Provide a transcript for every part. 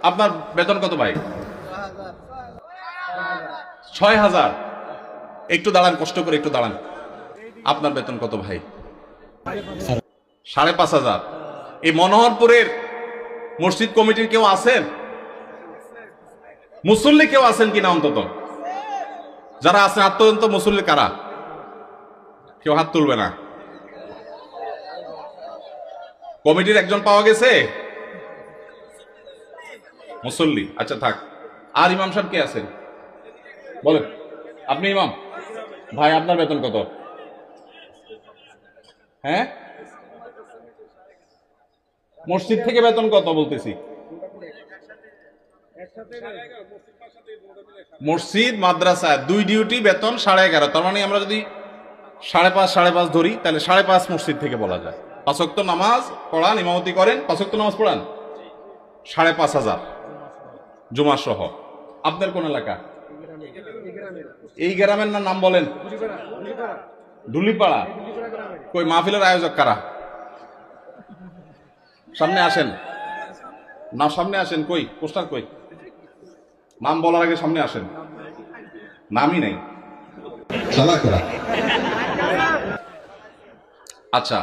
আপনার বেতন কত ভাই? ৬,০০০। একটু দাঁড়ান, কষ্ট করে একটু দাঁড়ান। আপনার বেতন কত ভাই? ৫,৫০০। এই মনোহরপুরের মসজিদ কমিটির কেউ আছেন? মুসল্লি কেউ আছেন কিনা? অন্তত যারা আছেন হাত তুলুন তো। মুসল্লি কারা? কেউ হাত তুলবে না। কমিটির একজন পাওয়া গেছে মুসল্লি? আচ্ছা থাক। আর ইমাম সাহেব কে আছেন বলেন? আপনি ইমাম ভাই, আপনার বেতন কত? হ্যাঁ, মসজিদ থেকে বেতন কত বলতেছি? মসজিদ মাদ্রাসা দুই ডিউটি বেতন 11.5। তার মানে আমরা যদি 5.5 ধরি তাহলে 5.5 মসজিদ থেকে বলা যায়। 5 ওয়াক্ত নামাজ পড়ান, ইমামতি করেন, 5 ওয়াক্ত নামাজ পড়ান, 5,500 জুমা সহ। আপনার কোন এলাকা? এই গ্রামের নাম বলেন? ধুলিপাড়া। কই মাহফিলের আয়োজক কারা? সামনে আসেন না, সামনে আসেন। কই পোস্টার কই? নাম বলার আগে সামনে আসেন। নামই নাই। আচ্ছা,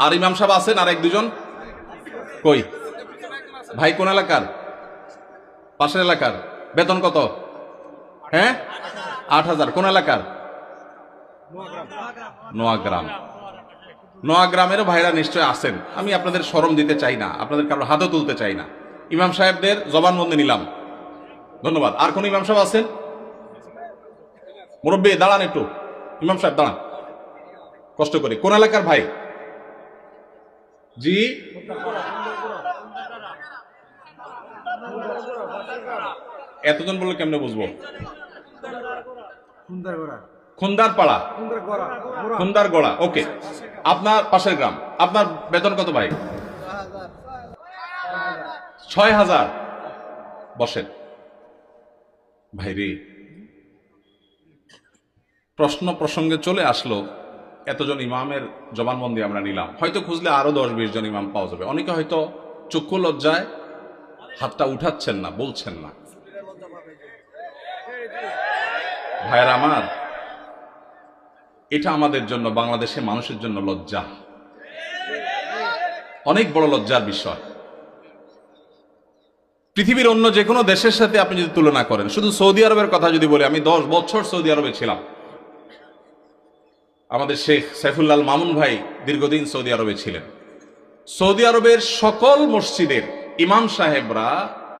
আর ইমাম সাহেব আছেন আর 1-2 জন? কই ভাই? কোন এলাকার? পাশের এলাকার। বেতন কত? হ্যাঁ, 8,000। কোন এলাকার? নোয়াগ্রাম। নোয়াগ্রামেরও ভাইরা নিশ্চয় আছেন। আমি আপনাদের শরম দিতে চাই না, আপনাদের কারোর হাতও তুলতে চাই না। ইমাম সাহেবদের জবানবন্দি নিলাম, ধন্যবাদ। আর কোন ইমাম সাহেব আছেন? মুরব্বী দাঁড়ান একটু। ইমাম সাহেব দাঁড়ান কষ্ট করে। কোন এলাকার ভাই? জি, এতজন বললে কেমনে বুঝবো? খুন্দারপাড়া, খুন্দারগড়া। ওকে, আপনার পাশের গ্রাম। আপনার বেতন কত ভাই? 6,000। বসেন ভাই রে। প্রশ্ন প্রসঙ্গে চলে আসলো, এতজন ইমামের জবানবন্দি আমরা নিলাম। হয়তো খুঁজলে আরো 10-20 জন ইমাম পাওয়া যাবে। অনেকে হয়তো চক্ষু লজ্জায় হাতটা উঠাচ্ছেন না, বলছেন না। ভাইয়েরা আমার, এটা আমাদের জন্য, বাংলাদেশের মানুষের জন্য লজ্জা, অনেক বড় লজ্জার বিষয়। পৃথিবীর অন্য যে কোনো দেশের সাথে আপনি যদি তুলনা করেন, শুধু সৌদি আরবের কথা যদি বলি, আমি 10 বছর সৌদি আরবে ছিলাম। আমাদের শেখ সাইফুল্লাহ মামুন ভাই দীর্ঘদিন সৌদি আরবে ছিলেন। সৌদি আরবের সকল মসজিদের ইমাম সাহেবরা